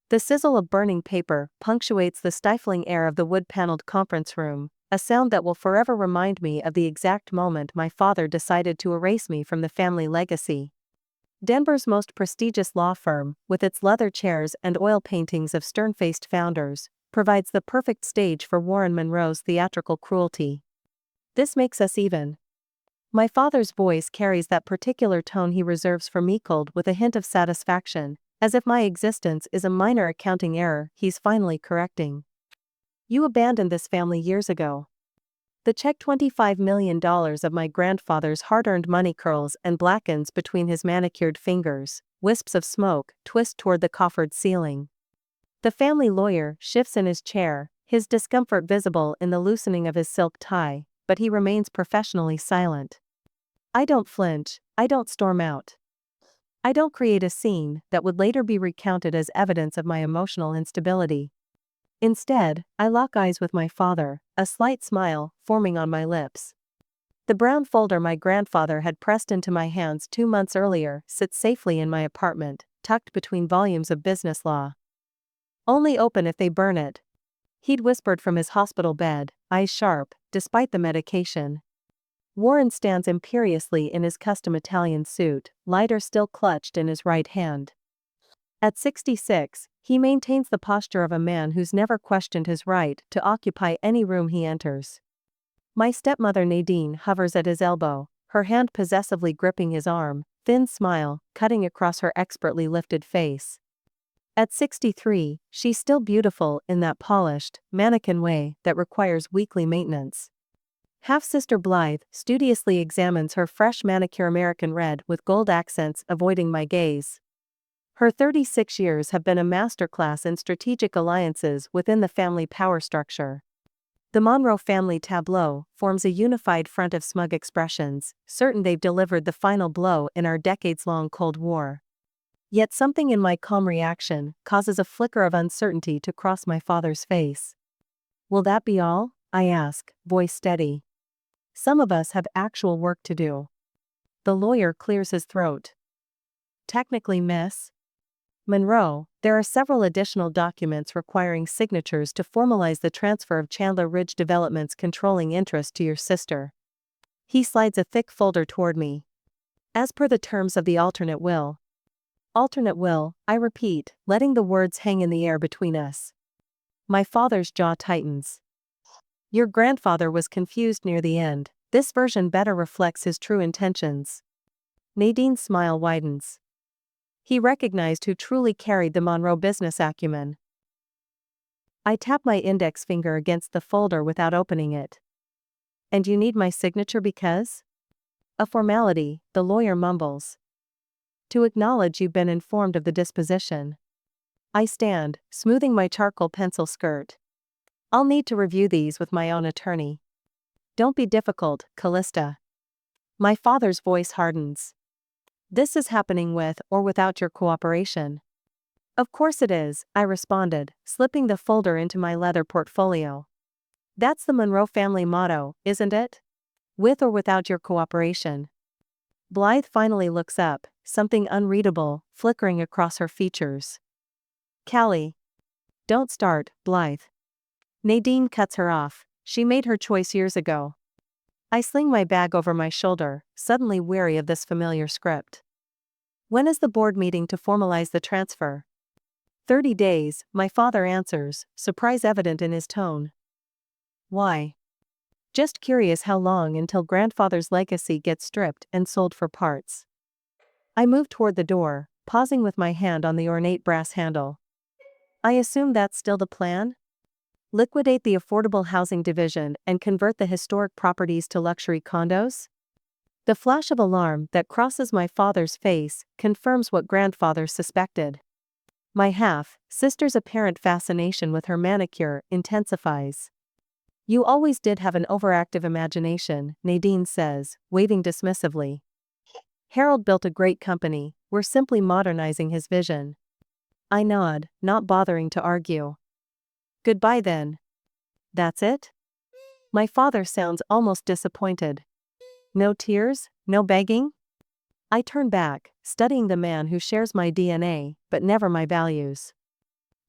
The sizzle of burning paper punctuates the stifling air of the wood-paneled conference room, a sound that will forever remind me of the exact moment my father decided to erase me from the family legacy. Denver's most prestigious law firm, with its leather chairs and oil paintings of stern-faced founders, provides the perfect stage for Warren Monroe's theatrical cruelty. This makes us even. My father's voice carries that particular tone he reserves for me, cold with a hint of satisfaction, as if my existence is a minor accounting error he's finally correcting. You abandoned this family years ago. The check $25 million of my grandfather's hard-earned money curls and blackens between his manicured fingers. Wisps of smoke twist toward the coffered ceiling. The family lawyer shifts in his chair, his discomfort visible in the loosening of his silk tie, but he remains professionally silent. I don't flinch, I don't storm out. I don't create a scene that would later be recounted as evidence of my emotional instability. Instead, I lock eyes with my father, a slight smile forming on my lips. The brown folder my grandfather had pressed into my hands 2 months earlier sits safely in my apartment, tucked between volumes of business law. Only open if they burn it, he'd whispered from his hospital bed, eyes sharp, despite the medication. Warren stands imperiously in his custom Italian suit, lighter still clutched in his right hand. At 66, he maintains the posture of a man who's never questioned his right to occupy any room he enters. My stepmother Nadine hovers at his elbow, her hand possessively gripping his arm, thin smile cutting across her expertly lifted face. At 63, she's still beautiful in that polished, mannequin way that requires weekly maintenance. Half-sister Blythe studiously examines her fresh manicure American red with gold accents, avoiding my gaze. Her 36 years have been a masterclass in strategic alliances within the family power structure. The Monroe family tableau forms a unified front of smug expressions, certain they've delivered the final blow in our decades-long Cold War. Yet something in my calm reaction causes a flicker of uncertainty to cross my father's face. Will that be all? I ask, voice steady. Some of us have actual work to do. The lawyer clears his throat. Technically, Miss Monroe, there are several additional documents requiring signatures to formalize the transfer of Chandler Ridge Development's controlling interest to your sister. He slides a thick folder toward me. As per the terms of the alternate will. Alternate will, I repeat, letting the words hang in the air between us. My father's jaw tightens. Your grandfather was confused near the end. This version better reflects his true intentions. Nadine's smile widens. He recognized who truly carried the Monroe business acumen. I tap my index finger against the folder without opening it. And you need my signature because? A formality, the lawyer mumbles. To acknowledge you've been informed of the disposition. I stand, smoothing my charcoal pencil skirt. I'll need to review these with my own attorney. Don't be difficult, Calista. My father's voice hardens. This is happening with or without your cooperation. Of course it is, I responded, slipping the folder into my leather portfolio. That's the Monroe family motto, isn't it? With or without your cooperation. Blythe finally looks up, something unreadable flickering across her features. Callie. Don't start, Blythe. Nadine cuts her off. She made her choice years ago. I sling my bag over my shoulder, suddenly weary of this familiar script. When is the board meeting to formalize the transfer? 30 days, my father answers, surprise evident in his tone. Why? Just curious how long until grandfather's legacy gets stripped and sold for parts. I move toward the door, pausing with my hand on the ornate brass handle. I assume that's still the plan? Liquidate the affordable housing division and convert the historic properties to luxury condos? The flash of alarm that crosses my father's face confirms what grandfather suspected. My half-sister's apparent fascination with her manicure intensifies. You always did have an overactive imagination, Nadine says, waving dismissively. Harold built a great company, we're simply modernizing his vision. I nod, not bothering to argue. Goodbye then. That's it? My father sounds almost disappointed. No tears, no begging? I turn back, studying the man who shares my DNA, but never my values.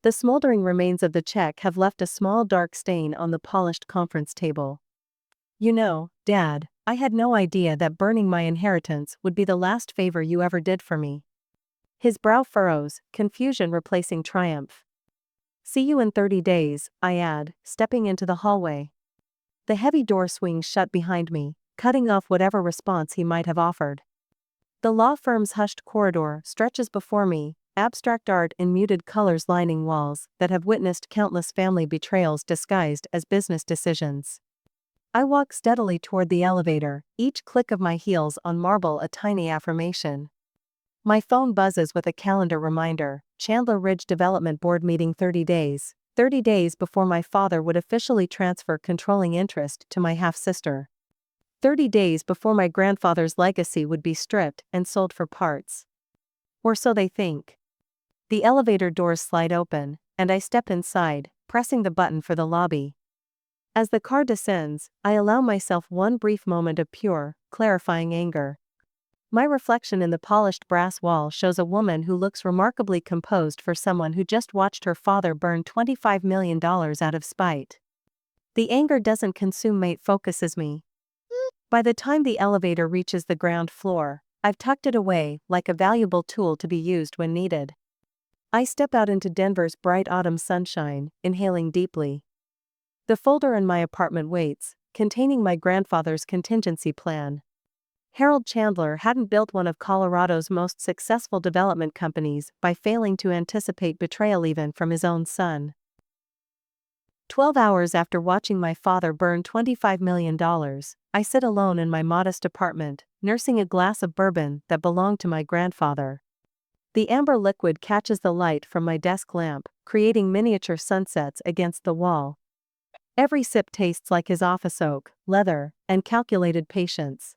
The smoldering remains of the check have left a small dark stain on the polished conference table. You know, Dad, I had no idea that burning my inheritance would be the last favor you ever did for me. His brow furrows, confusion replacing triumph. See you in 30 days, I add, stepping into the hallway. The heavy door swings shut behind me, cutting off whatever response he might have offered. The law firm's hushed corridor stretches before me, abstract art in muted colors lining walls that have witnessed countless family betrayals disguised as business decisions. I walk steadily toward the elevator, each click of my heels on marble a tiny affirmation. My phone buzzes with a calendar reminder, Chandler Ridge Development Board meeting 30 days. 30 days before my father would officially transfer controlling interest to my half-sister. 30 days before my grandfather's legacy would be stripped and sold for parts. Or so they think. The elevator doors slide open, and I step inside, pressing the button for the lobby. As the car descends, I allow myself one brief moment of pure, clarifying anger. My reflection in the polished brass wall shows a woman who looks remarkably composed for someone who just watched her father burn $25 million out of spite. The anger doesn't consume me, it focuses me. By the time the elevator reaches the ground floor, I've tucked it away like a valuable tool to be used when needed. I step out into Denver's bright autumn sunshine, inhaling deeply. The folder in my apartment waits, containing my grandfather's contingency plan. Harold Chandler hadn't built one of Colorado's most successful development companies by failing to anticipate betrayal even from his own son. 12 hours after watching my father burn $25 million, I sit alone in my modest apartment, nursing a glass of bourbon that belonged to my grandfather. The amber liquid catches the light from my desk lamp, creating miniature sunsets against the wall. Every sip tastes like his office oak, leather, and calculated patience.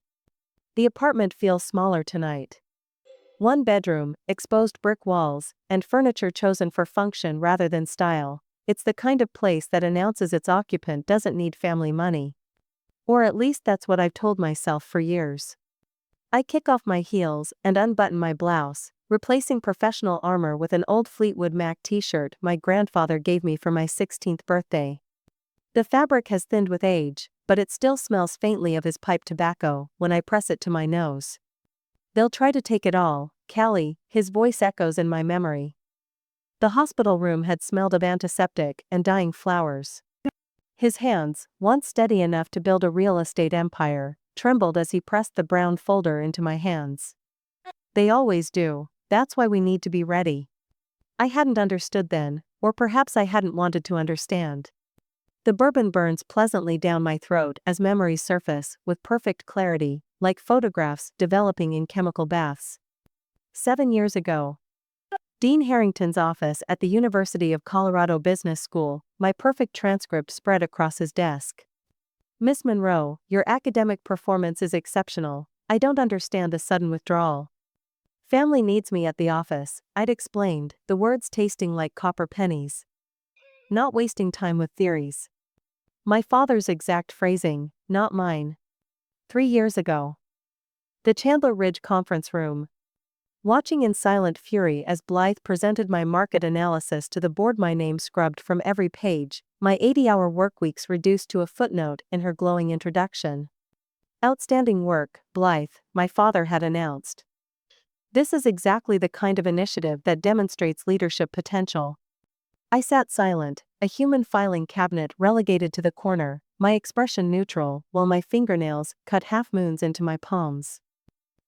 The apartment feels smaller tonight. One bedroom, exposed brick walls, and furniture chosen for function rather than style. It's the kind of place that announces its occupant doesn't need family money. Or at least that's what I've told myself for years. I kick off my heels and unbutton my blouse, replacing professional armor with an old Fleetwood Mac t-shirt my grandfather gave me for my 16th birthday. The fabric has thinned with age, but it still smells faintly of his pipe tobacco when I press it to my nose. They'll try to take it all, Callie, his voice echoes in my memory. The hospital room had smelled of antiseptic and dying flowers. His hands, once steady enough to build a real estate empire, trembled as he pressed the brown folder into my hands. They always do, that's why we need to be ready. I hadn't understood then, or perhaps I hadn't wanted to understand. The bourbon burns pleasantly down my throat as memories surface with perfect clarity, like photographs developing in chemical baths. 7 years ago. Dean Harrington's office at the University of Colorado Business School, my perfect transcript spread across his desk. Miss Monroe, your academic performance is exceptional. I don't understand the sudden withdrawal. Family needs me at the office, I'd explained, the words tasting like copper pennies. Not wasting time with theories. My father's exact phrasing, not mine. 3 years ago. The Chandler Ridge conference room. Watching in silent fury as Blythe presented my market analysis to the board, my name scrubbed from every page, my 80-hour workweeks reduced to a footnote in her glowing introduction. Outstanding work, Blythe, my father had announced. This is exactly the kind of initiative that demonstrates leadership potential. I sat silent, a human filing cabinet relegated to the corner, my expression neutral, while my fingernails cut half-moons into my palms.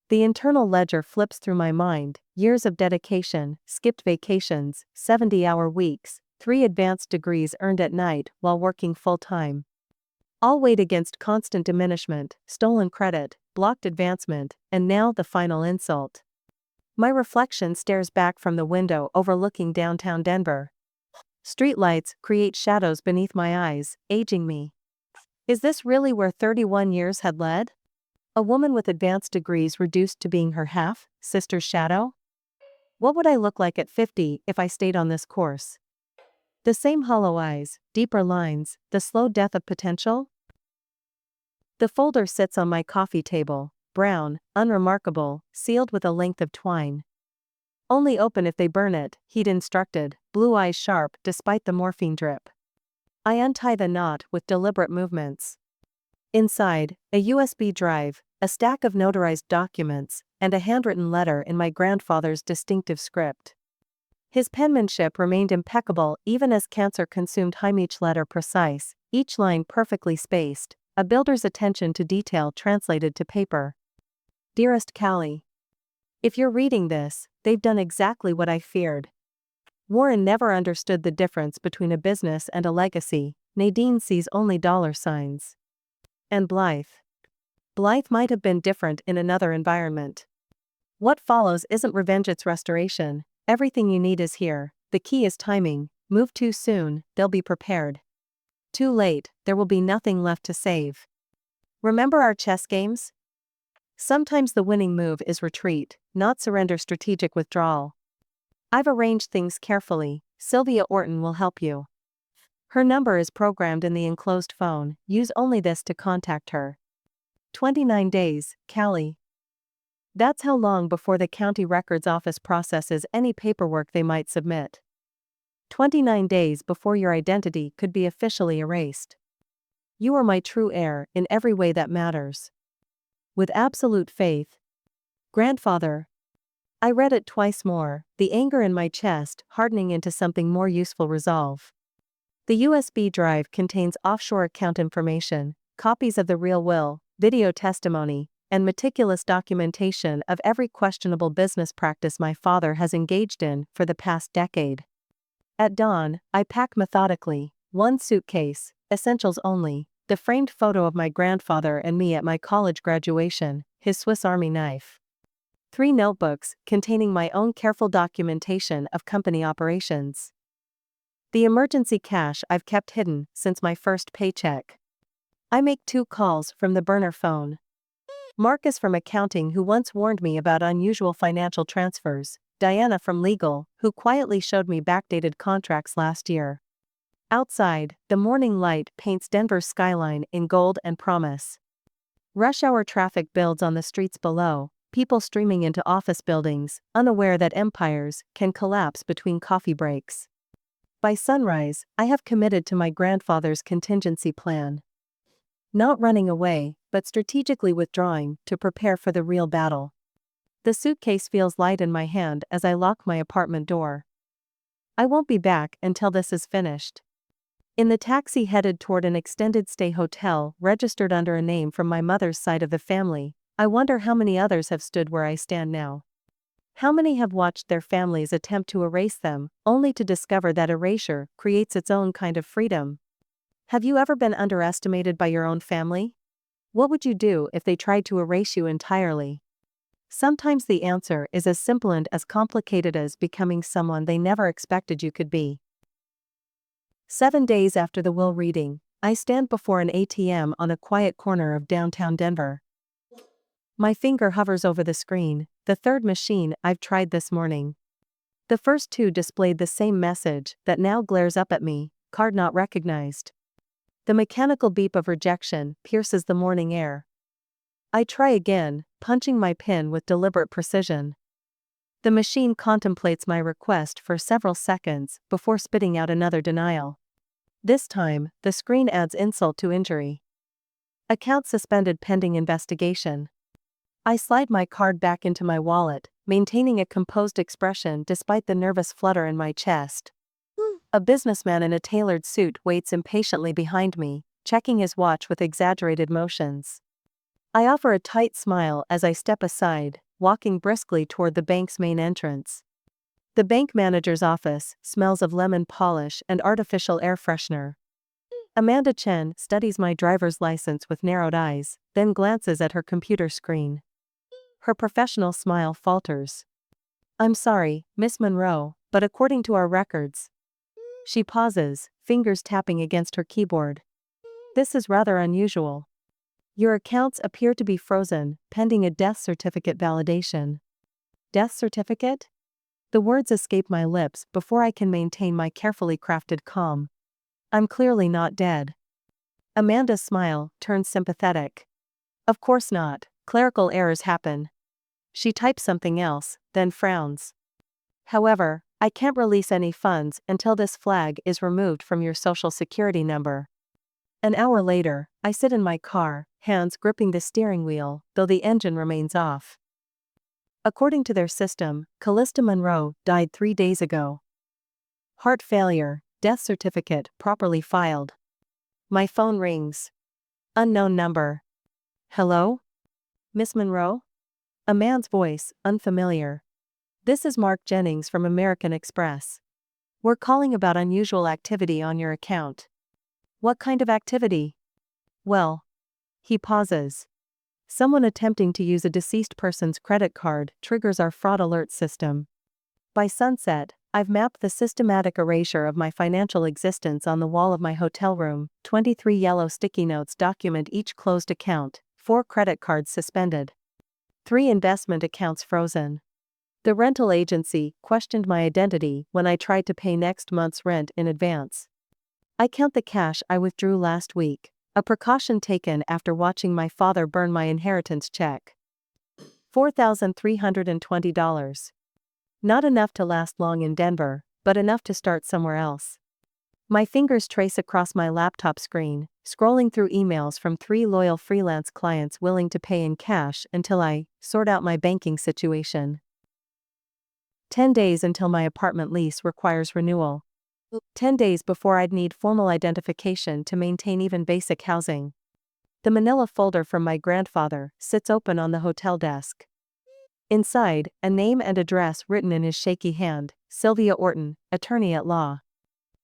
The internal ledger flips through my mind, years of dedication, skipped vacations, 70-hour weeks, 3 advanced degrees earned at night while working full-time. All weighed against constant diminishment, stolen credit, blocked advancement, and now the final insult. My reflection stares back from the window overlooking downtown Denver. Streetlights create shadows beneath my eyes, aging me. Is this really where 31 years had led? A woman with advanced degrees reduced to being her half-sister's shadow? What would I look like at 50 if I stayed on this course? The same hollow eyes, deeper lines, the slow death of potential? The folder sits on my coffee table, brown, unremarkable, sealed with a length of twine. Only open if they burn it, he'd instructed, blue eyes sharp despite the morphine drip. I untie the knot with deliberate movements. Inside, a USB drive, a stack of notarized documents, and a handwritten letter in my grandfather's distinctive script. His penmanship remained impeccable even as cancer-consumed each letter precise, each line perfectly spaced, a builder's attention to detail translated to paper. Dearest Callie. If you're reading this, they've done exactly what I feared. Warren never understood the difference between a business and a legacy. Nadine sees only dollar signs. And Blythe. Blythe might have been different in another environment. What follows isn't revenge, it's restoration. Everything you need is here. The key is timing. Move too soon, they'll be prepared. Too late, there will be nothing left to save. Remember our chess games? Sometimes the winning move is retreat, not surrender, strategic withdrawal. I've arranged things carefully. Sylvia Orton will help you. Her number is programmed in the enclosed phone. Use only this to contact her. 29 days, Callie. That's how long before the county records office processes any paperwork they might submit. 29 days before your identity could be officially erased. You are my true heir in every way that matters. With absolute faith. Grandfather. I read it twice more, the anger in my chest hardening into something more useful resolve. The USB drive contains offshore account information, copies of the real will, video testimony, and meticulous documentation of every questionable business practice my father has engaged in for the past decade. At dawn, I pack methodically, one suitcase, essentials only, the framed photo of my grandfather and me at my college graduation, his Swiss Army knife. 3 notebooks containing my own careful documentation of company operations. The emergency cash I've kept hidden since my first paycheck. I make 2 calls from the burner phone. Mark is from accounting, who once warned me about unusual financial transfers. Diana from legal, who quietly showed me backdated contracts last year. Outside, the morning light paints Denver's skyline in gold and promise. Rush hour traffic builds on the streets below, people streaming into office buildings, unaware that empires can collapse between coffee breaks. By sunrise, I have committed to my grandfather's contingency plan. Not running away, but strategically withdrawing to prepare for the real battle. The suitcase feels light in my hand as I lock my apartment door. I won't be back until this is finished. In the taxi headed toward an extended stay hotel registered under a name from my mother's side of the family, I wonder how many others have stood where I stand now. How many have watched their families attempt to erase them, only to discover that erasure creates its own kind of freedom? Have you ever been underestimated by your own family? What would you do if they tried to erase you entirely? Sometimes the answer is as simple and as complicated as becoming someone they never expected you could be. 7 days after the will reading, I stand before an ATM on a quiet corner of downtown Denver. My finger hovers over the screen, the third machine I've tried this morning. The first 2 displayed the same message that now glares up at me, card not recognized. The mechanical beep of rejection pierces the morning air. I try again, punching my pin with deliberate precision. The machine contemplates my request for several seconds before spitting out another denial. This time, the screen adds insult to injury. Account suspended pending investigation. I slide my card back into my wallet, maintaining a composed expression despite the nervous flutter in my chest. A businessman in a tailored suit waits impatiently behind me, checking his watch with exaggerated motions. I offer a tight smile as I step aside, walking briskly toward the bank's main entrance. The bank manager's office smells of lemon polish and artificial air freshener. Amanda Chen studies my driver's license with narrowed eyes, then glances at her computer screen. Her professional smile falters. I'm sorry, Miss Monroe, but according to our records. She pauses, fingers tapping against her keyboard. This is rather unusual. Your accounts appear to be frozen, pending a death certificate validation. Death certificate? The words escape my lips before I can maintain my carefully crafted calm. I'm clearly not dead. Amanda's smile turns sympathetic. Of course not, clerical errors happen. She types something else, then frowns. However, I can't release any funds until this flag is removed from your social security number. An hour later, I sit in my car, hands gripping the steering wheel, though the engine remains off. According to their system, Calista Monroe died 3 days ago. Heart failure, death certificate properly filed. My phone rings. Unknown number. Hello? Miss Monroe? A man's voice, unfamiliar. This is Mark Jennings from American Express. We're calling about unusual activity on your account. What kind of activity? Well. He pauses. Someone attempting to use a deceased person's credit card triggers our fraud alert system. By sunset, I've mapped the systematic erasure of my financial existence on the wall of my hotel room. 23 yellow sticky notes document each closed account, 4 credit cards suspended, 3 investment accounts frozen. The rental agency questioned my identity when I tried to pay next month's rent in advance. I count the cash I withdrew last week, a precaution taken after watching my father burn my inheritance check. $4,320. Not enough to last long in Denver, but enough to start somewhere else. My fingers trace across my laptop screen, scrolling through emails from 3 loyal freelance clients willing to pay in cash until I sort out my banking situation. 10 days until my apartment lease requires renewal. 10 days before I'd need formal identification to maintain even basic housing. The manila folder from my grandfather sits open on the hotel desk. Inside, a name and address written in his shaky hand, Sylvia Orton, attorney at law.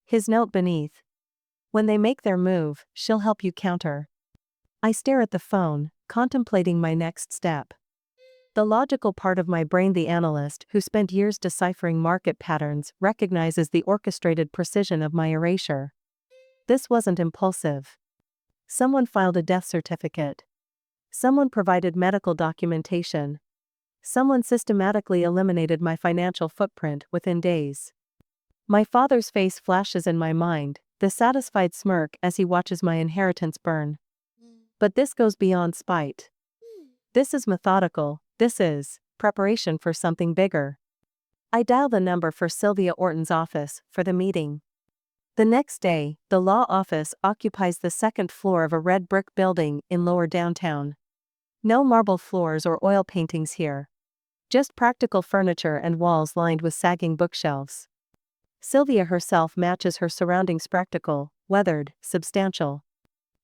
His note beneath. When they make their move, she'll help you counter. I stare at the phone, contemplating my next step. The logical part of my brain, the analyst who spent years deciphering market patterns, recognizes the orchestrated precision of my erasure. This wasn't impulsive. Someone filed a death certificate. Someone provided medical documentation. Someone systematically eliminated my financial footprint within days. My father's face flashes in my mind, the satisfied smirk as he watches my inheritance burn. But this goes beyond spite. This is methodical. This is preparation for something bigger. I dial the number for Sylvia Orton's office for the meeting. The next day, the law office occupies the 2nd floor of a red brick building in lower downtown. No marble floors or oil paintings here. Just practical furniture and walls lined with sagging bookshelves. Sylvia herself matches her surroundings: practical, weathered, substantial.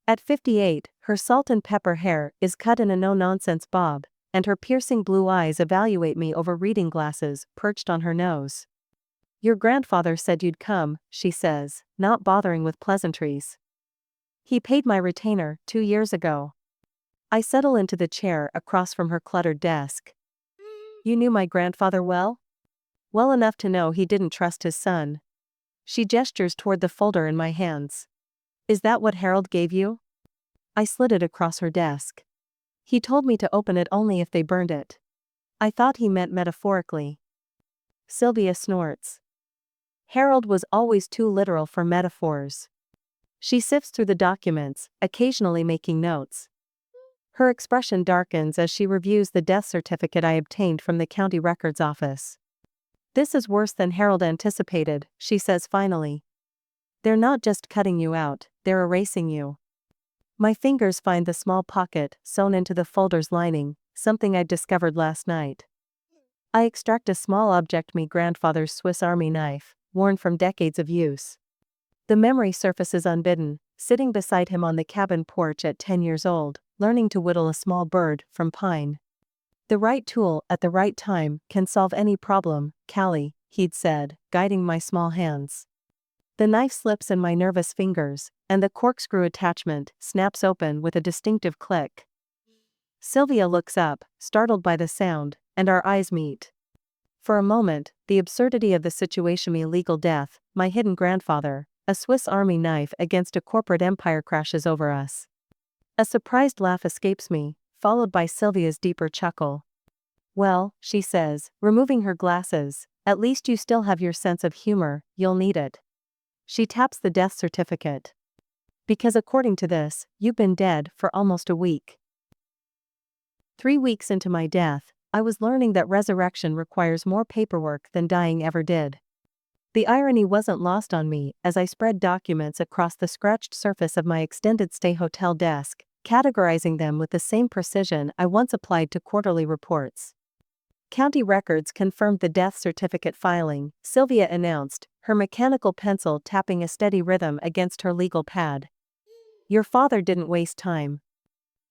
At 58, her salt and pepper hair is cut in a no-nonsense bob, and her piercing blue eyes evaluate me over reading glasses perched on her nose. Your grandfather said you'd come, she says, not bothering with pleasantries. He paid my retainer 2 years ago. I settle into the chair across from her cluttered desk. You knew my grandfather well? Well enough to know he didn't trust his son. She gestures toward the folder in my hands. Is that what Harold gave you? I slid it across her desk. He told me to open it only if they burned it. I thought he meant metaphorically. Sylvia snorts. Harold was always too literal for metaphors. She sifts through the documents, occasionally making notes. Her expression darkens as she reviews the death certificate I obtained from the county records office. This is worse than Harold anticipated, she says finally. They're not just cutting you out, they're erasing you. My fingers find the small pocket sewn into the folder's lining, something I'd discovered last night. I extract a small object, my grandfather's Swiss Army knife, worn from decades of use. The memory surfaces unbidden, sitting beside him on the cabin porch at 10 years old, learning to whittle a small bird from pine. The right tool at the right time can solve any problem, Callie, he'd said, guiding my small hands. The knife slips in my nervous fingers, and the corkscrew attachment snaps open with a distinctive click. Sylvia looks up, startled by the sound, and our eyes meet. For a moment, the absurdity of the situation, my illegal death, my hidden grandfather, a Swiss Army knife against a corporate empire, crashes over us. A surprised laugh escapes me, followed by Sylvia's deeper chuckle. Well, she says, removing her glasses, at least you still have your sense of humor, you'll need it. She taps the death certificate. Because according to this, you've been dead for almost a week. 3 weeks into my death, I was learning that resurrection requires more paperwork than dying ever did. The irony wasn't lost on me as I spread documents across the scratched surface of my extended stay hotel desk, categorizing them with the same precision I once applied to quarterly reports. County records confirmed the death certificate filing, Sylvia announced, her mechanical pencil tapping a steady rhythm against her legal pad. Your father didn't waste time.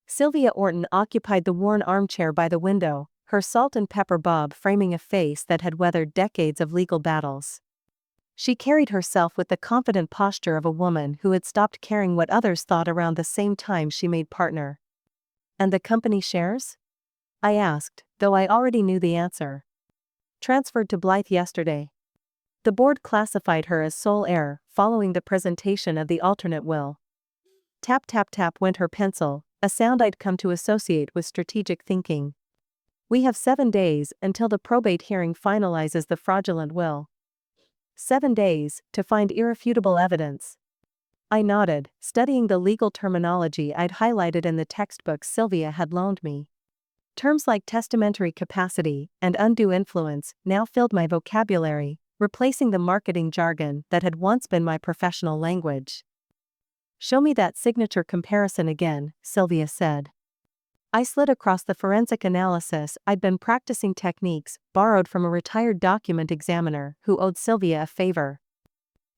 Sylvia Orton occupied the worn armchair by the window, her salt and pepper bob framing a face that had weathered decades of legal battles. She carried herself with the confident posture of a woman who had stopped caring what others thought around the same time she made partner. And the company shares? I asked, though I already knew the answer. Transferred to Blythe yesterday. The board classified her as sole heir, following the presentation of the alternate will. Tap tap tap went her pencil, a sound I'd come to associate with strategic thinking. We have 7 days until the probate hearing finalizes the fraudulent will. 7 days to find irrefutable evidence. I nodded, studying the legal terminology I'd highlighted in the textbooks Sylvia had loaned me. Terms like testamentary capacity and undue influence now filled my vocabulary, replacing the marketing jargon that had once been my professional language. Show me that signature comparison again, Sylvia said. I slid across the forensic analysis I'd been practicing, techniques borrowed from a retired document examiner who owed Sylvia a favor.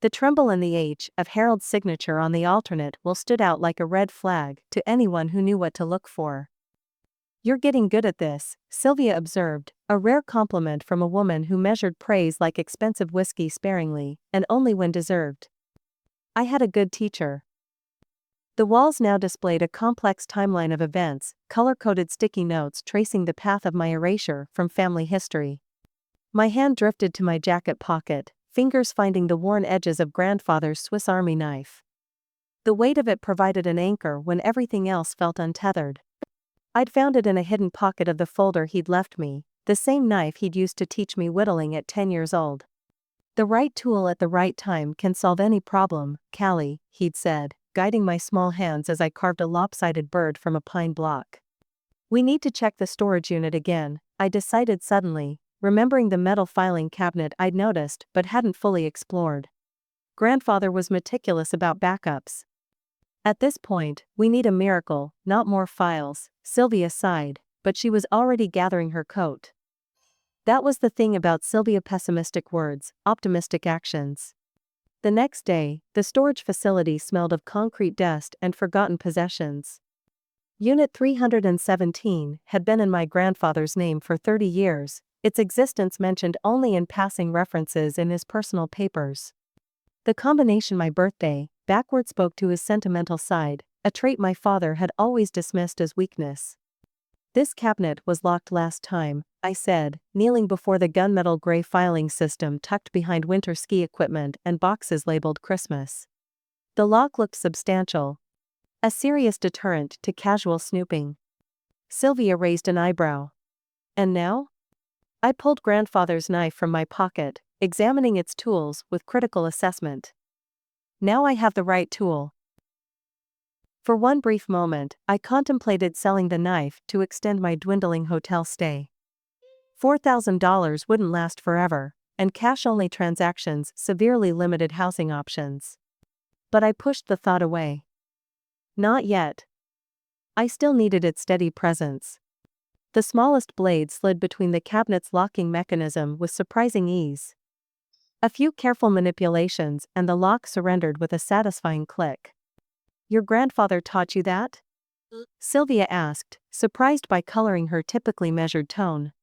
The tremble in the H of Harold's signature on the alternate will stood out like a red flag to anyone who knew what to look for. You're getting good at this, Sylvia observed, a rare compliment from a woman who measured praise like expensive whiskey sparingly, and only when deserved. I had a good teacher. The walls now displayed a complex timeline of events, color-coded sticky notes tracing the path of my erasure from family history. My hand drifted to my jacket pocket, fingers finding the worn edges of grandfather's Swiss Army knife. The weight of it provided an anchor when everything else felt untethered. I'd found it in a hidden pocket of the folder he'd left me, the same knife he'd used to teach me whittling at 10 years old. The right tool at the right time can solve any problem, Callie, he'd said, guiding my small hands as I carved a lopsided bird from a pine block. We need to check the storage unit again, I decided suddenly, remembering the metal filing cabinet I'd noticed but hadn't fully explored. Grandfather was meticulous about backups. At this point, we need a miracle, not more files, Sylvia sighed, but she was already gathering her coat. That was the thing about Sylvia: pessimistic words, optimistic actions. The next day, the storage facility smelled of concrete dust and forgotten possessions. Unit 317 had been in my grandfather's name for 30 years, its existence mentioned only in passing references in his personal papers. The combination my birthday backward spoke to his sentimental side, a trait my father had always dismissed as weakness. This cabinet was locked last time, I said, kneeling before the gunmetal gray filing system tucked behind winter ski equipment and boxes labeled Christmas. The lock looked substantial, a serious deterrent to casual snooping. Sylvia raised an eyebrow. And now? I pulled grandfather's knife from my pocket, examining its tools with critical assessment. Now I have the right tool. For one brief moment, I contemplated selling the knife to extend my dwindling hotel stay. $4,000 wouldn't last forever, and cash-only transactions severely limited housing options. But I pushed the thought away. Not yet. I still needed its steady presence. The smallest blade slid between the cabinet's locking mechanism with surprising ease. A few careful manipulations and the lock surrendered with a satisfying click. Your grandfather taught you that? Sylvia asked, surprised by coloring her typically measured tone.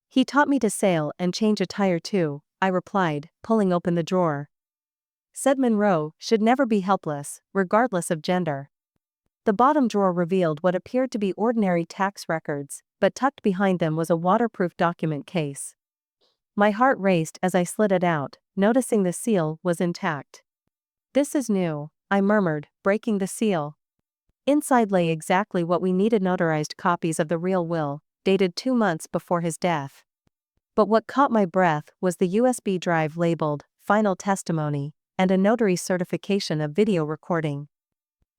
He taught me to sail and change a tire too, I replied, pulling open the drawer. Said Monroe should never be helpless, regardless of gender. The bottom drawer revealed what appeared to be ordinary tax records, but tucked behind them was a waterproof document case. My heart raced as I slid it out, noticing the seal was intact. This is new, I murmured, breaking the seal. Inside lay exactly what we needed: notarized copies of the real will, dated 2 months before his death. But what caught my breath was the USB drive labeled Final Testimony and a notary's certification of video recording.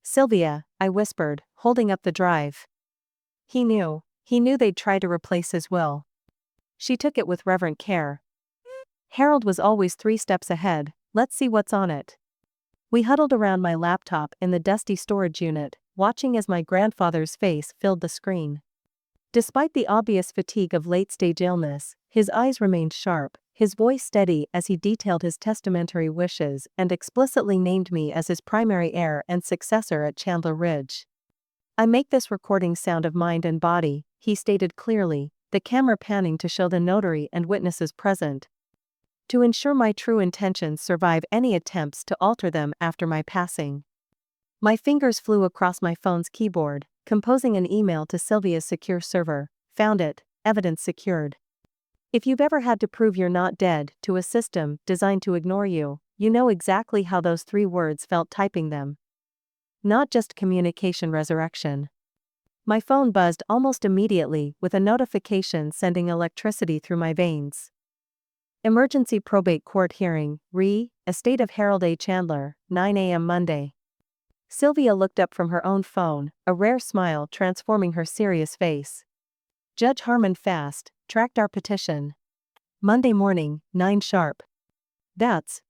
Sylvia, I whispered, holding up the drive. He knew. He knew they'd try to replace his will. She took it with reverent care. Harold was always 3 steps ahead. Let's see what's on it. We huddled around my laptop in the dusty storage unit, watching as my grandfather's face filled the screen. Despite the obvious fatigue of late-stage illness, his eyes remained sharp, his voice steady as he detailed his testamentary wishes and explicitly named me as his primary heir and successor at Chandler Ridge. "I make this recording sound of mind and body," he stated clearly, the camera panning to show the notary and witnesses present, "to ensure my true intentions survive any attempts to alter them after my passing." My fingers flew across my phone's keyboard, composing an email to Sylvia's secure server. Found it, evidence secured. If you've ever had to prove you're not dead to a system designed to ignore you, you know exactly how those 3 words felt typing them. Not just communication resurrection. My phone buzzed almost immediately with a notification sending electricity through my veins. Emergency probate court hearing, estate of Harold A. Chandler, 9 a.m. Monday. Sylvia looked up from her own phone, a rare smile transforming her serious face. Judge Harmon Fast tracked our petition. Monday morning, 9 sharp. That's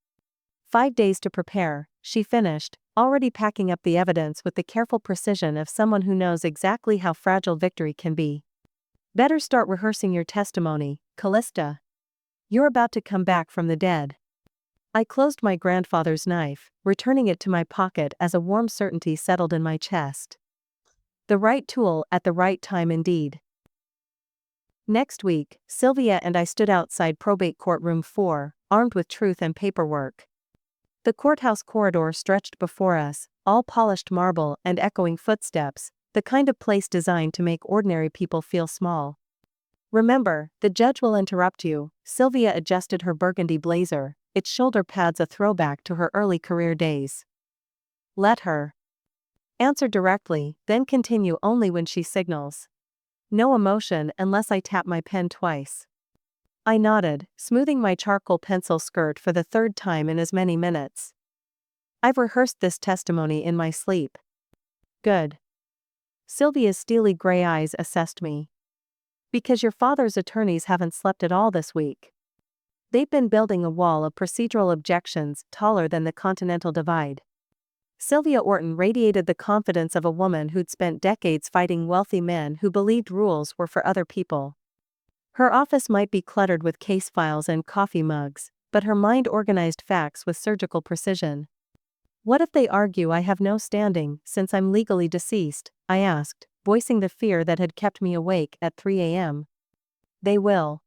5 days to prepare, she finished, already packing up the evidence with the careful precision of someone who knows exactly how fragile victory can be. Better start rehearsing your testimony, Calista. You're about to come back from the dead. I closed my grandfather's knife, returning it to my pocket as a warm certainty settled in my chest. The right tool at the right time indeed. Next week, Sylvia and I stood outside probate courtroom 4, armed with truth and paperwork. The courthouse corridor stretched before us, all polished marble and echoing footsteps, the kind of place designed to make ordinary people feel small. "Remember, the judge will interrupt you." Sylvia adjusted her burgundy blazer, its shoulder pads a throwback to her early career days. "Let her answer directly, then continue only when she signals. No emotion unless I tap my pen twice." I nodded, smoothing my charcoal pencil skirt for the 3rd time in as many minutes. "I've rehearsed this testimony in my sleep." "Good." Sylvia's steely gray eyes assessed me. "Because your father's attorneys haven't slept at all this week. They've been building a wall of procedural objections taller than the Continental Divide." Sylvia Orton radiated the confidence of a woman who'd spent decades fighting wealthy men who believed rules were for other people. Her office might be cluttered with case files and coffee mugs, but her mind organized facts with surgical precision. "What if they argue I have no standing since I'm legally deceased?" I asked, voicing the fear that had kept me awake at 3 a.m. "They will."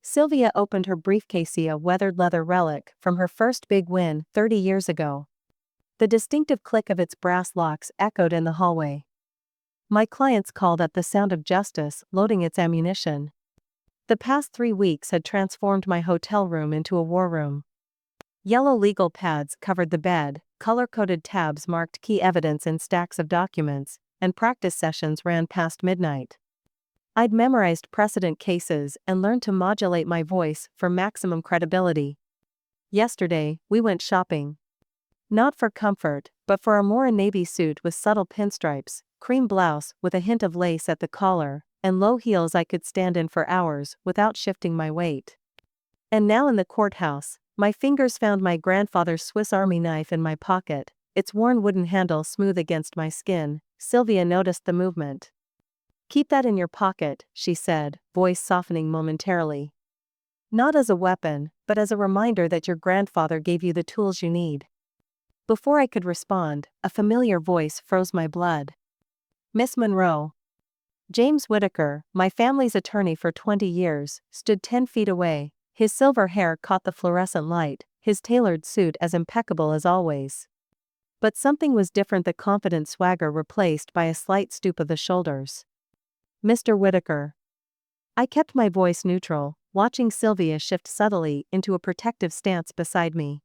Sylvia opened her briefcase, a weathered leather relic from her first big win 30 years ago. The distinctive click of its brass locks echoed in the hallway. My clients called at the sound of justice loading its ammunition. The past 3 weeks had transformed my hotel room into a war room. Yellow legal pads covered the bed, color-coded tabs marked key evidence in stacks of documents, and practice sessions ran past midnight. I'd memorized precedent cases and learned to modulate my voice for maximum credibility. Yesterday, we went shopping. Not for comfort, but for a more navy suit with subtle pinstripes, cream blouse with a hint of lace at the collar, and low heels I could stand in for hours without shifting my weight. And now in the courthouse, my fingers found my grandfather's Swiss Army knife in my pocket, its worn wooden handle smooth against my skin. Sylvia noticed the movement. "Keep that in your pocket," she said, voice softening momentarily. "Not as a weapon, but as a reminder that your grandfather gave you the tools you need." Before I could respond, a familiar voice froze my blood. "Miss Monroe." James Whitaker, my family's attorney for 20 years, stood 10 feet away. His silver hair caught the fluorescent light, his tailored suit as impeccable as always. But something was different, the confident swagger replaced by a slight stoop of the shoulders. "Mr. Whitaker." I kept my voice neutral, watching Sylvia shift subtly into a protective stance beside me.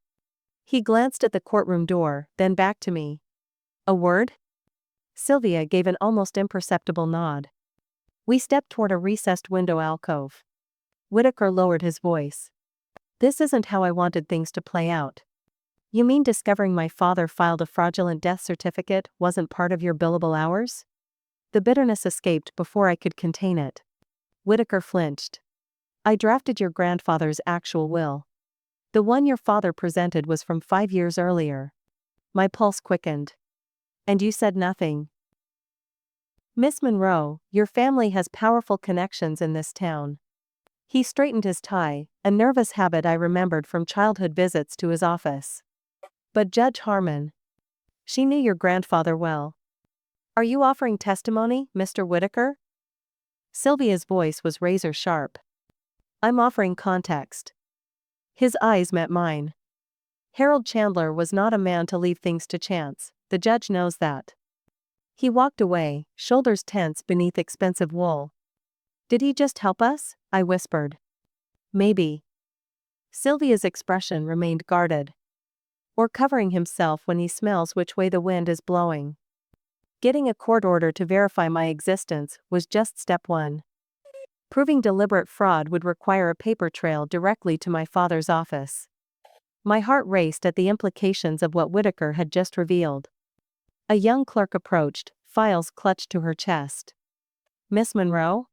He glanced at the courtroom door, then back to me. "A word?" Sylvia gave an almost imperceptible nod. We stepped toward a recessed window alcove. Whitaker lowered his voice. "This isn't how I wanted things to play out." "You mean discovering my father filed a fraudulent death certificate wasn't part of your billable hours?" The bitterness escaped before I could contain it. Whitaker flinched. I drafted your grandfather's actual will. The one your father presented was from 5 years earlier. My pulse quickened. And you said nothing. Miss Monroe, your family has powerful connections in this town. He straightened his tie, a nervous habit I remembered from childhood visits to his office. But Judge Harmon. She knew your grandfather well. Are you offering testimony, Mr. Whitaker? Sylvia's voice was razor sharp. I'm offering context. His eyes met mine. Harold Chandler was not a man to leave things to chance, the judge knows that. He walked away, shoulders tense beneath expensive wool. Did he just help us? I whispered. Maybe. Sylvia's expression remained guarded. Or covering himself when he smells which way the wind is blowing. Getting a court order to verify my existence was just step one. Proving deliberate fraud would require a paper trail directly to my father's office. My heart raced at the implications of what Whitaker had just revealed. A young clerk approached, files clutched to her chest. Miss Monroe?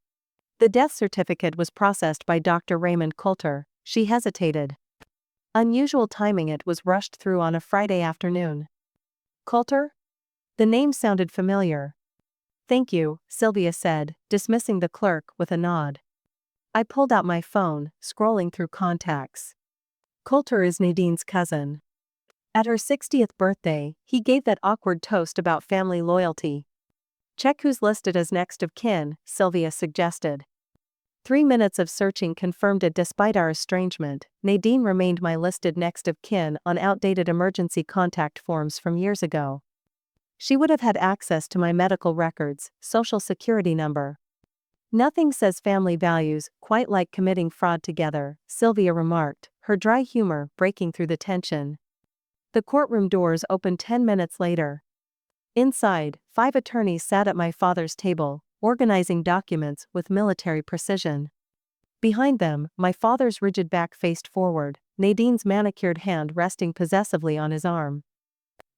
The death certificate was processed by Dr. Raymond Coulter. She hesitated. Unusual timing, it was rushed through on a Friday afternoon. Coulter? The name sounded familiar. Thank you, Sylvia said, dismissing the clerk with a nod. I pulled out my phone, scrolling through contacts. Coulter is Nadine's cousin. At her 60th birthday, he gave that awkward toast about family loyalty. Check who's listed as next of kin, Sylvia suggested. 3 minutes of searching confirmed it. Despite our estrangement, Nadine remained my listed next of kin on outdated emergency contact forms from years ago. She would have had access to my medical records, social security number. Nothing says family values quite like committing fraud together, Sylvia remarked, her dry humor breaking through the tension. The courtroom doors opened 10 minutes later. Inside, 5 attorneys sat at my father's table, organizing documents with military precision. Behind them, my father's rigid back faced forward, Nadine's manicured hand resting possessively on his arm.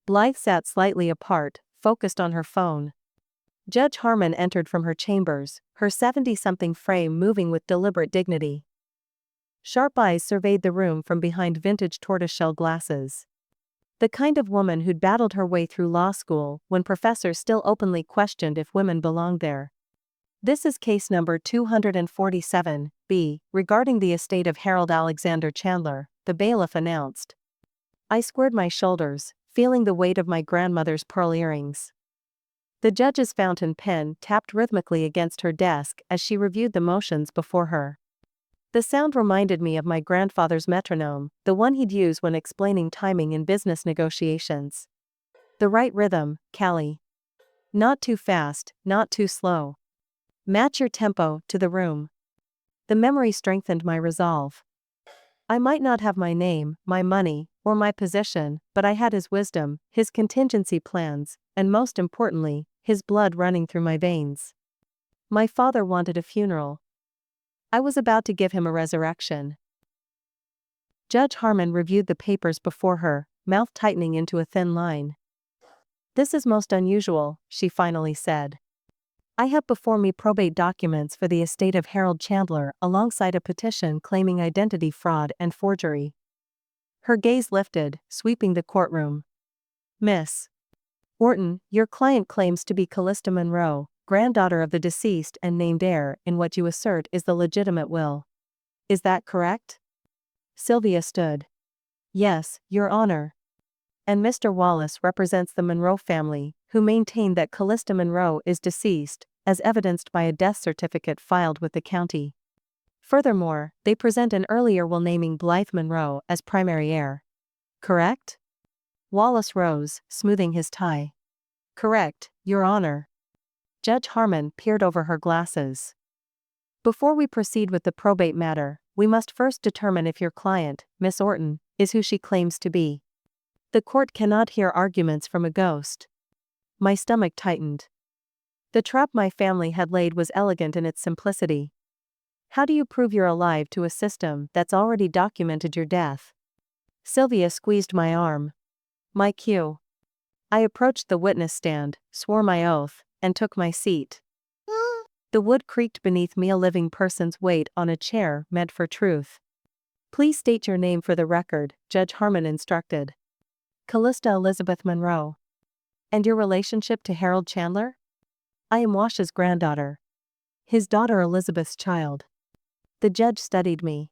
Blythe sat slightly apart, focused on her phone. Judge Harmon entered from her chambers, her 70-something frame moving with deliberate dignity. Sharp eyes surveyed the room from behind vintage tortoiseshell glasses. The kind of woman who'd battled her way through law school when professors still openly questioned if women belonged there. This is case number 247B, regarding the estate of Harold Alexander Chandler, the bailiff announced. I squared my shoulders, feeling the weight of my grandmother's pearl earrings. The judge's fountain pen tapped rhythmically against her desk as she reviewed the motions before her. The sound reminded me of my grandfather's metronome, the one he'd use when explaining timing in business negotiations. The right rhythm, Callie. Not too fast, not too slow. Match your tempo to the room. The memory strengthened my resolve. I might not have my name, my money, or my position, but I had his wisdom, his contingency plans, and most importantly, his blood running through my veins. My father wanted a funeral. I was about to give him a resurrection. Judge Harmon reviewed the papers before her, mouth tightening into a thin line. This is most unusual, she finally said. I have before me probate documents for the estate of Harold Chandler alongside a petition claiming identity fraud and forgery. Her gaze lifted, sweeping the courtroom. Miss Orton, your client claims to be Calista Monroe, granddaughter of the deceased and named heir in what you assert is the legitimate will. Is that correct? Sylvia stood. Yes, Your Honor. And Mr. Wallace represents the Monroe family, who maintain that Calista Monroe is deceased, as evidenced by a death certificate filed with the county. Furthermore, they present an earlier will naming Blythe Monroe as primary heir. Correct? Wallace rose, smoothing his tie. Correct, Your Honor. Judge Harmon peered over her glasses. Before we proceed with the probate matter, we must first determine if your client, Miss Orton, is who she claims to be. The court cannot hear arguments from a ghost. My stomach tightened. The trap my family had laid was elegant in its simplicity. How do you prove you're alive to a system that's already documented your death? Sylvia squeezed my arm. My cue. I approached the witness stand, swore my oath, and took my seat. The wood creaked beneath me, a living person's weight on a chair meant for truth. Please state your name for the record, Judge Harmon instructed. Calista Elizabeth Monroe. And your relationship to Harold Chandler? I am Wash's granddaughter. His daughter Elizabeth's child. The judge studied me.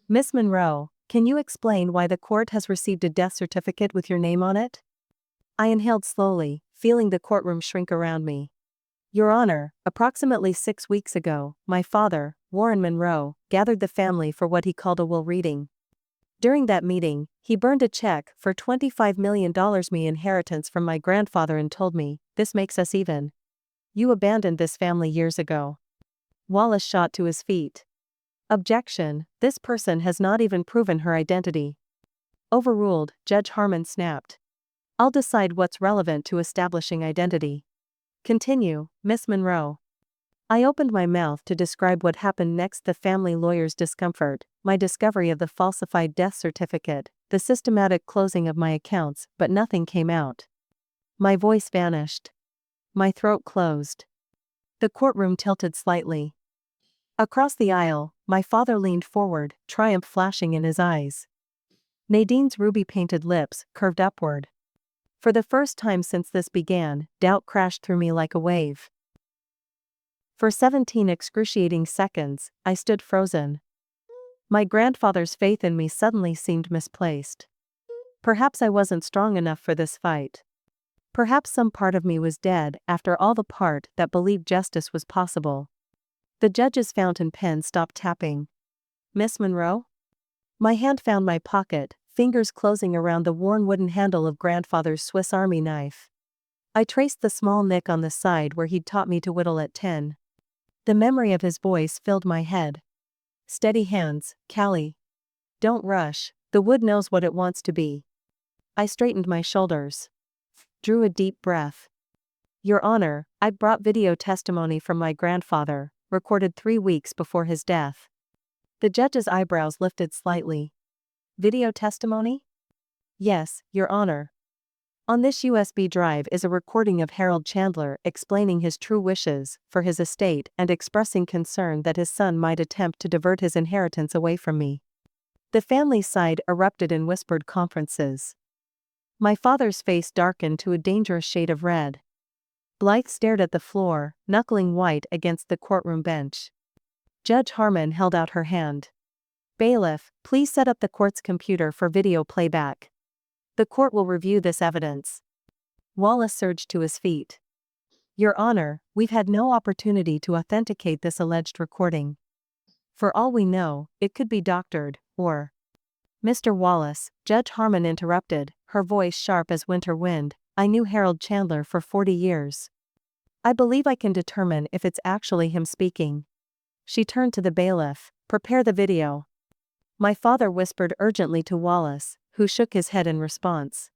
Miss Monroe, can you explain why the court has received a death certificate with your name on it? I inhaled slowly, feeling the courtroom shrink around me. Your Honor, approximately 6 weeks ago, my father, Warren Monroe, gathered the family for what he called a will reading. During that meeting, he burned a check for $25 million me inheritance from my grandfather and told me, "This makes us even. You abandoned this family years ago." Wallace shot to his feet. Objection, this person has not even proven her identity. Overruled, Judge Harmon snapped. I'll decide what's relevant to establishing identity. Continue, Miss Monroe. I opened my mouth to describe what happened next: the family lawyer's discomfort, my discovery of the falsified death certificate, the systematic closing of my accounts, but nothing came out. My voice vanished. My throat closed. The courtroom tilted slightly. Across the aisle, my father leaned forward, triumph flashing in his eyes. Nadine's ruby-painted lips curved upward. For the first time since this began, doubt crashed through me like a wave. For 17 excruciating seconds, I stood frozen. My grandfather's faith in me suddenly seemed misplaced. Perhaps I wasn't strong enough for this fight. Perhaps some part of me was dead after all, the part that believed justice was possible. The judge's fountain pen stopped tapping. Miss Monroe? My hand found my pocket, fingers closing around the worn wooden handle of grandfather's Swiss Army knife. I traced the small nick on the side where he'd taught me to whittle at 10. The memory of his voice filled my head. Steady hands, Callie. Don't rush, the wood knows what it wants to be. I straightened my shoulders. Drew a deep breath. Your Honor, I brought video testimony from my grandfather, recorded 3 weeks before his death. The judge's eyebrows lifted slightly. Video testimony? Yes, Your Honor. On this USB drive is a recording of Harold Chandler explaining his true wishes for his estate and expressing concern that his son might attempt to divert his inheritance away from me. The family side erupted in whispered conferences. My father's face darkened to a dangerous shade of red. Blythe stared at the floor, knuckling white against the courtroom bench. Judge Harmon held out her hand. Bailiff, please set up the court's computer for video playback. The court will review this evidence. Wallace surged to his feet. Your Honor, we've had no opportunity to authenticate this alleged recording. For all we know, it could be doctored, or... Mr. Wallace, Judge Harmon interrupted, her voice sharp as winter wind. I knew Harold Chandler for 40 years. I believe I can determine if it's actually him speaking. She turned to the bailiff. Prepare the video. My father whispered urgently to Wallace, who shook his head in response.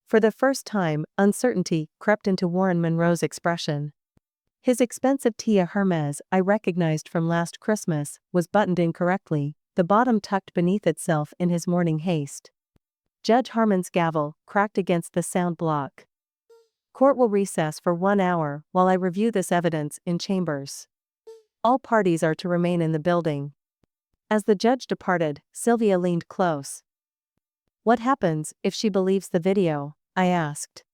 For the first time, uncertainty crept into Warren Monroe's expression. His expensive Tia Hermes, I recognized from last Christmas, was buttoned incorrectly, the bottom tucked beneath itself in his morning haste. Judge Harmon's gavel cracked against the sound block. Court will recess for 1 hour while I review this evidence in chambers. All parties are to remain in the building. As the judge departed, Sylvia leaned close. What happens if she believes the video? I asked.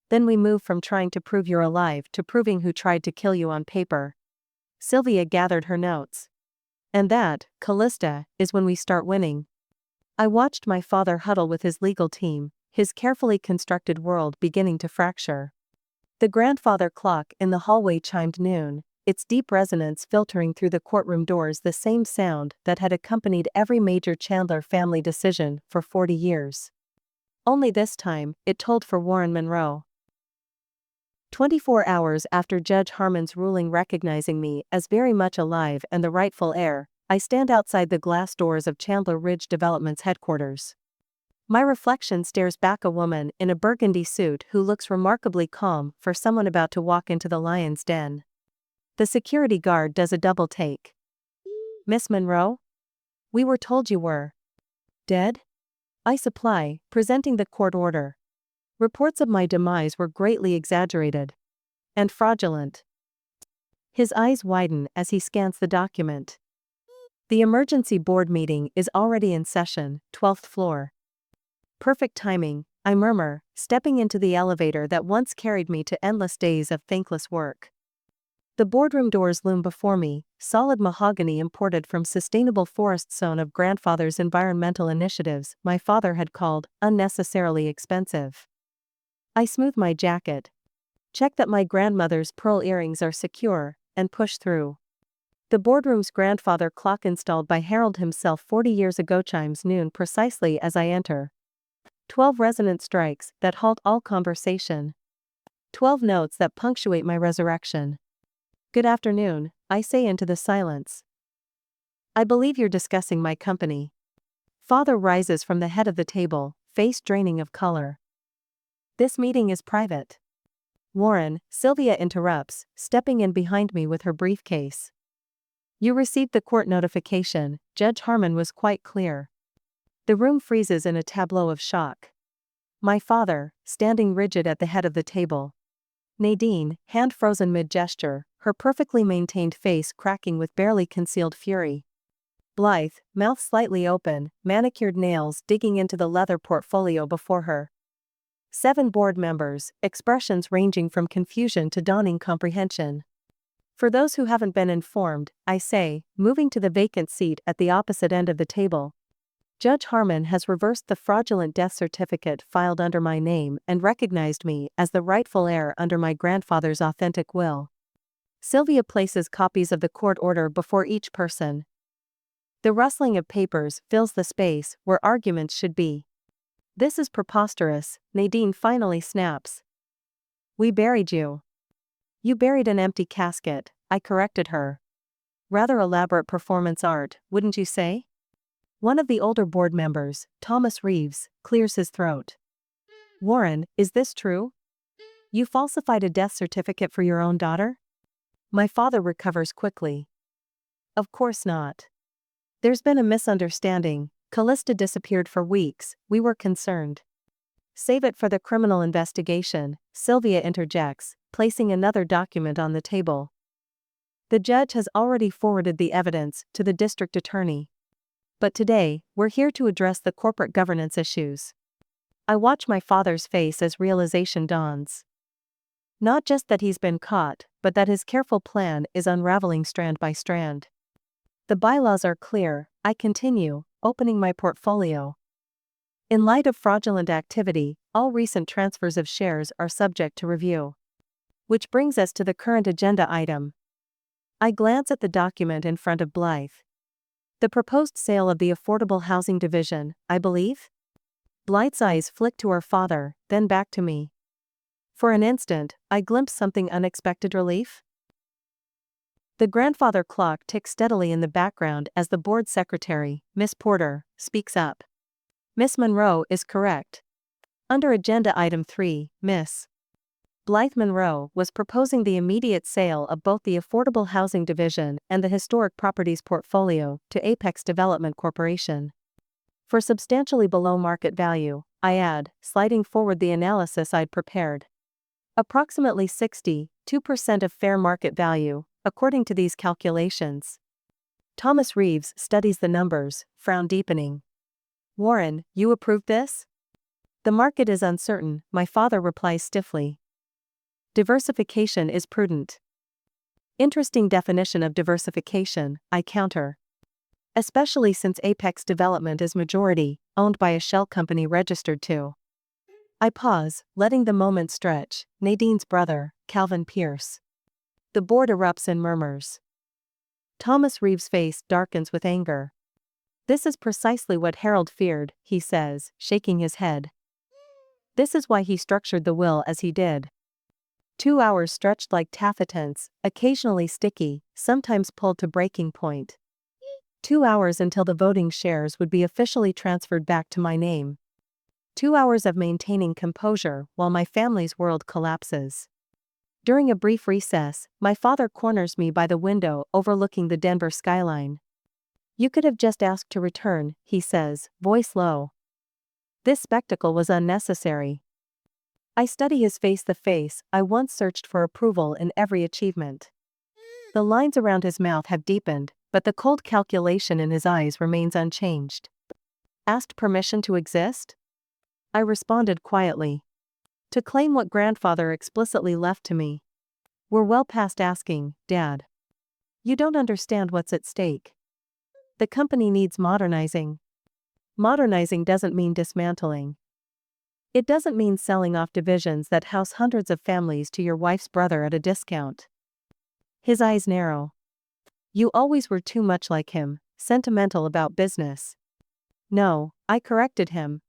Then we move from trying to prove you're alive to proving who tried to kill you on paper. Sylvia gathered her notes. And that, Calista, is when we start winning. I watched my father huddle with his legal team, his carefully constructed world beginning to fracture. The grandfather clock in the hallway chimed noon, its deep resonance filtering through the courtroom doors, the same sound that had accompanied every major Chandler family decision for 40 years. Only this time, it tolled for Warren Monroe. 24 hours after Judge Harmon's ruling recognizing me as very much alive and the rightful heir, I stand outside the glass doors of Chandler Ridge Development's headquarters. My reflection stares back, a woman in a burgundy suit who looks remarkably calm for someone about to walk into the lion's den. The security guard does a double take. Miss Monroe? We were told you were dead? I supply, presenting the court order. Reports of my demise were greatly exaggerated. And fraudulent. His eyes widen as he scans the document. The emergency board meeting is already in session, 12th floor. Perfect timing, I murmur, stepping into the elevator that once carried me to endless days of thankless work. The boardroom doors loom before me, solid mahogany imported from sustainable forest zone of grandfather's environmental initiatives my father had called unnecessarily expensive. I smooth my jacket, check that my grandmother's pearl earrings are secure, and push through. The boardroom's grandfather clock installed by Harold himself 40 years ago chimes noon precisely as I enter. 12 resonant strikes that halt all conversation. 12 notes that punctuate my resurrection. Good afternoon, I say into the silence. I believe you're discussing my company. Father rises from the head of the table, face draining of color. This meeting is private. Warren, Sylvia interrupts, stepping in behind me with her briefcase. You received the court notification, Judge Harmon was quite clear. The room freezes in a tableau of shock. My father, standing rigid at the head of the table. Nadine, hand frozen mid-gesture, her perfectly maintained face cracking with barely concealed fury. Blythe, mouth slightly open, manicured nails digging into the leather portfolio before her. 7 board members, expressions ranging from confusion to dawning comprehension. For those who haven't been informed, I say, moving to the vacant seat at the opposite end of the table. Judge Harmon has reversed the fraudulent death certificate filed under my name and recognized me as the rightful heir under my grandfather's authentic will. Sylvia places copies of the court order before each person. The rustling of papers fills the space where arguments should be. This is preposterous, Nadine finally snaps. We buried you. You buried an empty casket, I corrected her. Rather elaborate performance art, wouldn't you say? One of the older board members, Thomas Reeves, clears his throat. Warren, is this true? You falsified a death certificate for your own daughter? My father recovers quickly. Of course not. There's been a misunderstanding. Calista disappeared for weeks, we were concerned. Save it for the criminal investigation, Sylvia interjects, placing another document on the table. The judge has already forwarded the evidence to the district attorney. But today, we're here to address the corporate governance issues. I watch my father's face as realization dawns. Not just that he's been caught, but that his careful plan is unraveling strand by strand. The bylaws are clear, I continue, opening my portfolio. In light of fraudulent activity, all recent transfers of shares are subject to review. Which brings us to the current agenda item. I glance at the document in front of Blythe. The proposed sale of the affordable housing division, I believe? Blythe's eyes flick to her father, then back to me. For an instant, I glimpse something unexpected relief. The grandfather clock ticks steadily in the background as the board secretary, Miss Porter, speaks up. Miss Monroe is correct. Under agenda item 3, Miss Blythe Monroe was proposing the immediate sale of both the Affordable Housing Division and the Historic Properties portfolio to Apex Development Corporation. For substantially below market value, I add, sliding forward the analysis I'd prepared. Approximately 62% of fair market value, according to these calculations. Thomas Reeves studies the numbers, frown deepening. Warren, you approve this? The market is uncertain, my father replies stiffly. Diversification is prudent. Interesting definition of diversification, I counter. Especially since Apex Development is majority, owned by a shell company registered to. I pause, letting the moment stretch, Nadine's brother, Calvin Pierce. The board erupts in murmurs. Thomas Reeves' face darkens with anger. This is precisely what Harold feared, he says, shaking his head. This is why he structured the will as he did. 2 hours stretched like taffetance, occasionally sticky, sometimes pulled to breaking point. 2 hours until the voting shares would be officially transferred back to my name. 2 hours of maintaining composure while my family's world collapses. During a brief recess, my father corners me by the window overlooking the Denver skyline. You could have just asked to return, he says, voice low. This spectacle was unnecessary. I study his face. The face I once searched for approval in every achievement. The lines around his mouth have deepened, but the cold calculation in his eyes remains unchanged. Asked permission to exist? I responded quietly. To claim what grandfather explicitly left to me. We're well past asking, Dad. You don't understand what's at stake. The company needs modernizing. Modernizing doesn't mean dismantling. It doesn't mean selling off divisions that house hundreds of families to your wife's brother at a discount. His eyes narrow. You always were too much like him, sentimental about business. No, I corrected him.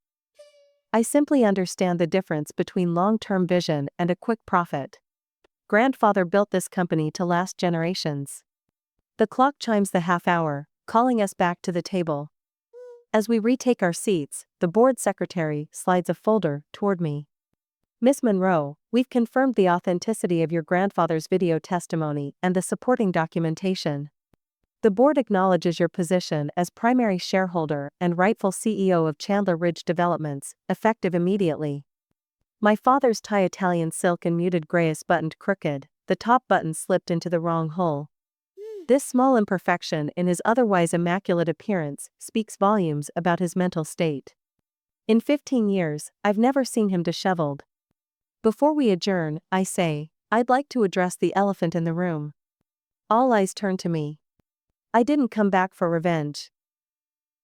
I simply understand the difference between long-term vision and a quick profit. Grandfather built this company to last generations. The clock chimes the half hour, calling us back to the table. As we retake our seats, the board secretary slides a folder toward me. Miss Monroe, we've confirmed the authenticity of your grandfather's video testimony and the supporting documentation. The board acknowledges your position as primary shareholder and rightful CEO of Chandler Ridge Developments, effective immediately. My father's tie Italian silk and muted grayish buttoned crooked, the top button slipped into the wrong hole. This small imperfection in his otherwise immaculate appearance speaks volumes about his mental state. In 15 years, I've never seen him disheveled. Before we adjourn, I say, I'd like to address the elephant in the room. All eyes turn to me. I didn't come back for revenge.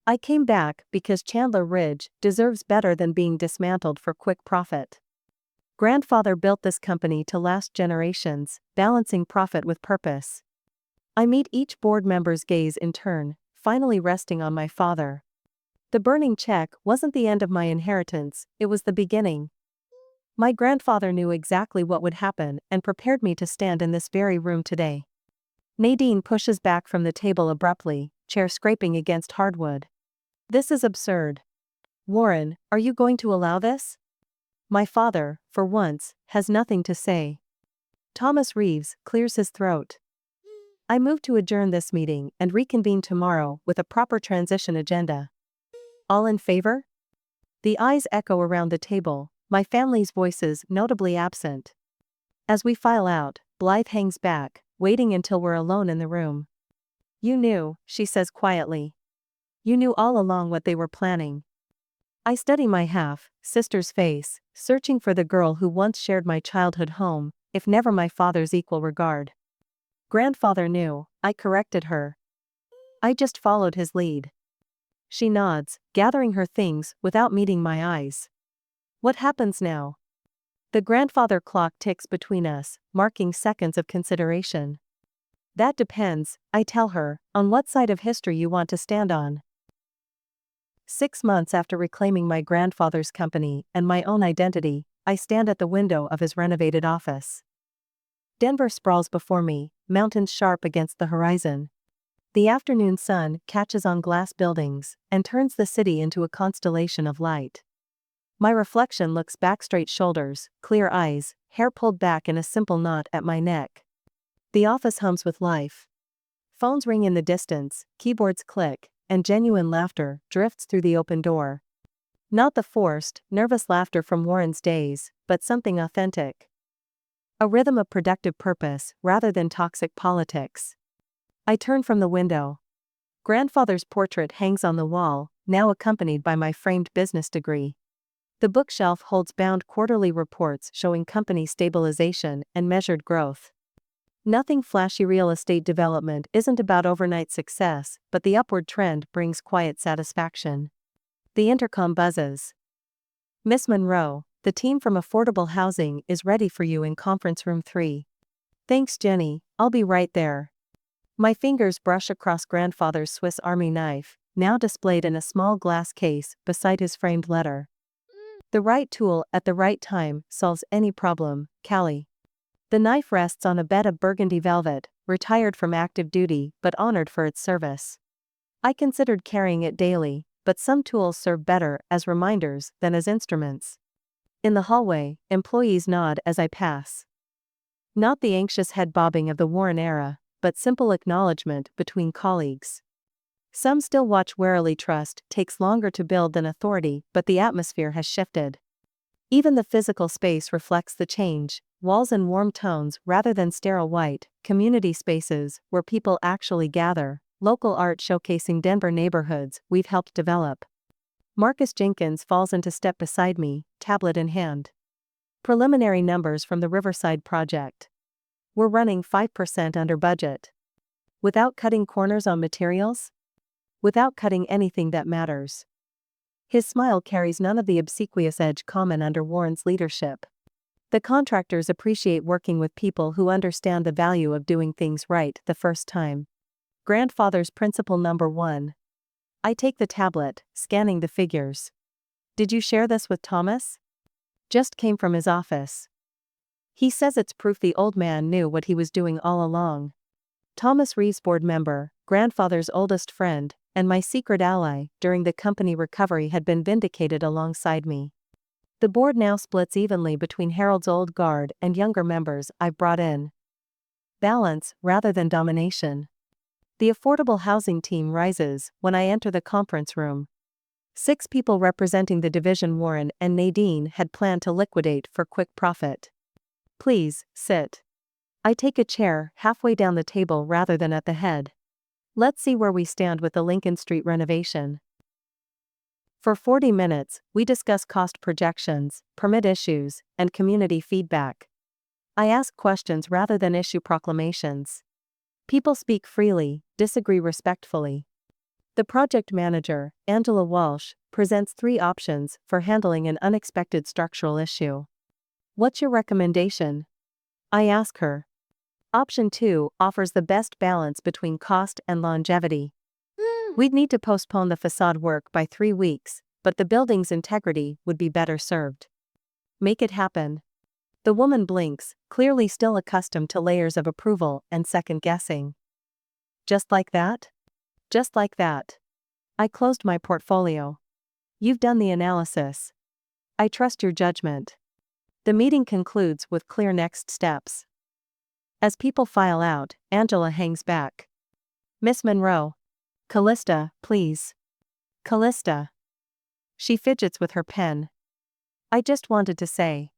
I came back because Chandler Ridge deserves better than being dismantled for quick profit. Grandfather built this company to last generations, balancing profit with purpose. I meet each board member's gaze in turn, finally resting on my father. The burning check wasn't the end of my inheritance, it was the beginning. My grandfather knew exactly what would happen and prepared me to stand in this very room today. Nadine pushes back from the table abruptly, chair scraping against hardwood. This is absurd. Warren, are you going to allow this? My father, for once, has nothing to say. Thomas Reeves clears his throat. I move to adjourn this meeting and reconvene tomorrow with a proper transition agenda. All in favor? The ayes echo around the table, my family's voices notably absent. As we file out, Blythe hangs back, waiting until we're alone in the room. You knew, she says quietly. You knew all along what they were planning. I study my half-sister's face, searching for the girl who once shared my childhood home, if never my father's equal regard. Grandfather knew, I corrected her. I just followed his lead. She nods, gathering her things without meeting my eyes. What happens now? The grandfather clock ticks between us, marking seconds of consideration. That depends, I tell her, on what side of history you want to stand on. 6 months after reclaiming my grandfather's company and my own identity, I stand at the window of his renovated office. Denver sprawls before me, mountains sharp against the horizon. The afternoon sun catches on glass buildings and turns the city into a constellation of light. My reflection looks back, straight shoulders, clear eyes, hair pulled back in a simple knot at my neck. The office hums with life. Phones ring in the distance, keyboards click, and genuine laughter drifts through the open door. Not the forced, nervous laughter from Warren's days, but something authentic. A rhythm of productive purpose rather than toxic politics. I turn from the window. Grandfather's portrait hangs on the wall, now accompanied by my framed business degree. The bookshelf holds bound quarterly reports showing company stabilization and measured growth. Nothing flashy. Real estate development isn't about overnight success, but the upward trend brings quiet satisfaction. The intercom buzzes. Miss Monroe, the team from Affordable Housing is ready for you in Conference Room 3. Thanks, Jenny, I'll be right there. My fingers brush across grandfather's Swiss Army knife, now displayed in a small glass case beside his framed letter. The right tool at the right time solves any problem, Callie. The knife rests on a bed of burgundy velvet, retired from active duty but honored for its service. I considered carrying it daily, but some tools serve better as reminders than as instruments. In the hallway, employees nod as I pass. Not the anxious head bobbing of the Warren era, but simple acknowledgement between colleagues. Some still watch warily. Trust takes longer to build than authority, but the atmosphere has shifted. Even the physical space reflects the change, walls in warm tones rather than sterile white, community spaces where people actually gather, local art showcasing Denver neighborhoods we've helped develop. Marcus Jenkins falls into step beside me, tablet in hand. Preliminary numbers from the Riverside project. We're running 5% under budget. Without cutting corners on materials? Without cutting anything that matters. His smile carries none of the obsequious edge common under Warren's leadership. The contractors appreciate working with people who understand the value of doing things right the first time. Grandfather's principle number 1. I take the tablet, scanning the figures. Did you share this with Thomas? Just came from his office. He says it's proof the old man knew what he was doing all along. Thomas Reeves, board member, grandfather's oldest friend, and my secret ally during the company recovery, had been vindicated alongside me. The board now splits evenly between Harold's old guard and younger members I've brought in. Balance rather than domination. The affordable housing team rises when I enter the conference room. 6 people representing the division Warren and Nadine had planned to liquidate for quick profit. Please, sit. I take a chair halfway down the table rather than at the head. Let's see where we stand with the Lincoln Street renovation. For 40 minutes, we discuss cost projections, permit issues, and community feedback. I ask questions rather than issue proclamations. People speak freely, disagree respectfully. The project manager, Angela Walsh, presents 3 options for handling an unexpected structural issue. What's your recommendation? I ask her. Option 2 offers the best balance between cost and longevity. We'd need to postpone the facade work by 3 weeks, but the building's integrity would be better served. Make it happen. The woman blinks, clearly still accustomed to layers of approval and second guessing. Just like that? Just like that. I closed my portfolio. You've done the analysis. I trust your judgment. The meeting concludes with clear next steps. As people file out, Angela hangs back. Miss Monroe. Calista, please. Calista. She fidgets with her pen. I just wanted to say.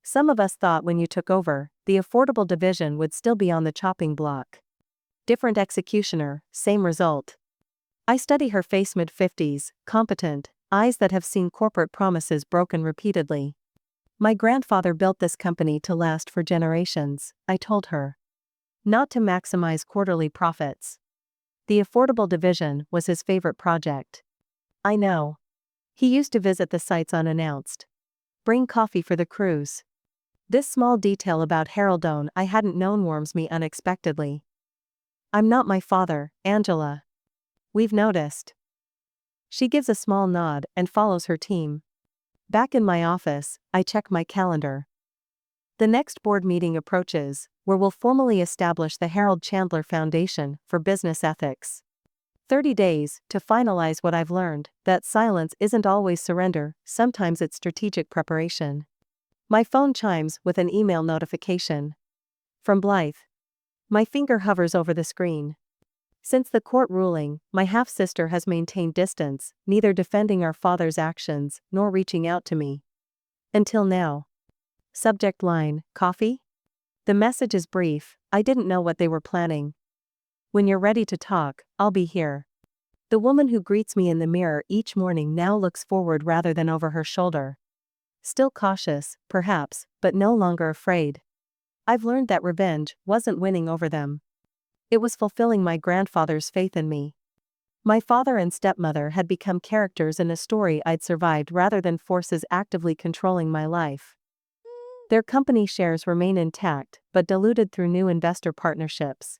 Some of us thought when you took over, the affordable division would still be on the chopping block. Different executioner, same result. I study her face, mid-50s, competent, eyes that have seen corporate promises broken repeatedly. My grandfather built this company to last for generations, I told her. Not to maximize quarterly profits. The affordable division was his favorite project. I know. He used to visit the sites unannounced. Bring coffee for the crews. This small detail about Haroldone I hadn't known warms me unexpectedly. I'm not my father, Angela. We've noticed. She gives a small nod and follows her team. Back in my office, I check my calendar. The next board meeting approaches, where we'll formally establish the Harold Chandler Foundation for Business Ethics. 30 days to finalize what I've learned, that silence isn't always surrender, sometimes it's strategic preparation. My phone chimes with an email notification. From Blythe. My finger hovers over the screen. Since the court ruling, my half-sister has maintained distance, neither defending our father's actions nor reaching out to me. Until now. Subject line, coffee? The message is brief, I didn't know what they were planning. When you're ready to talk, I'll be here. The woman who greets me in the mirror each morning now looks forward rather than over her shoulder. Still cautious, perhaps, but no longer afraid. I've learned that revenge wasn't winning over them. It was fulfilling my grandfather's faith in me. My father and stepmother had become characters in a story I'd survived rather than forces actively controlling my life. Their company shares remain intact, but diluted through new investor partnerships.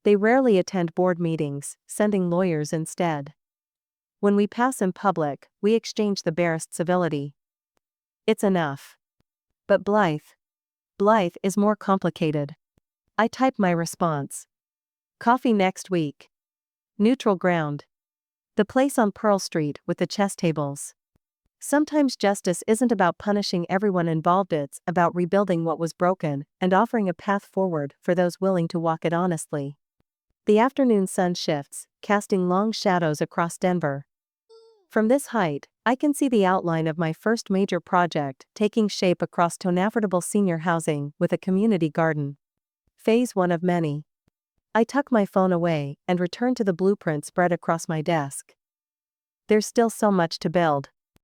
They rarely attend board meetings, sending lawyers instead. When we pass in public, we exchange the barest civility. It's enough. But Blythe is more complicated. I type my response. Coffee next week. Neutral ground. The place on Pearl Street with the chess tables. Sometimes justice isn't about punishing everyone involved, it's about rebuilding what was broken and offering a path forward for those willing to walk it honestly. The afternoon sun shifts, casting long shadows across Denver. From this height, I can see the outline of my first major project taking shape across Tonafordable senior housing with a community garden. Phase 1 of many. I tuck my phone away and return to the blueprint spread across my desk. There's still so much to build.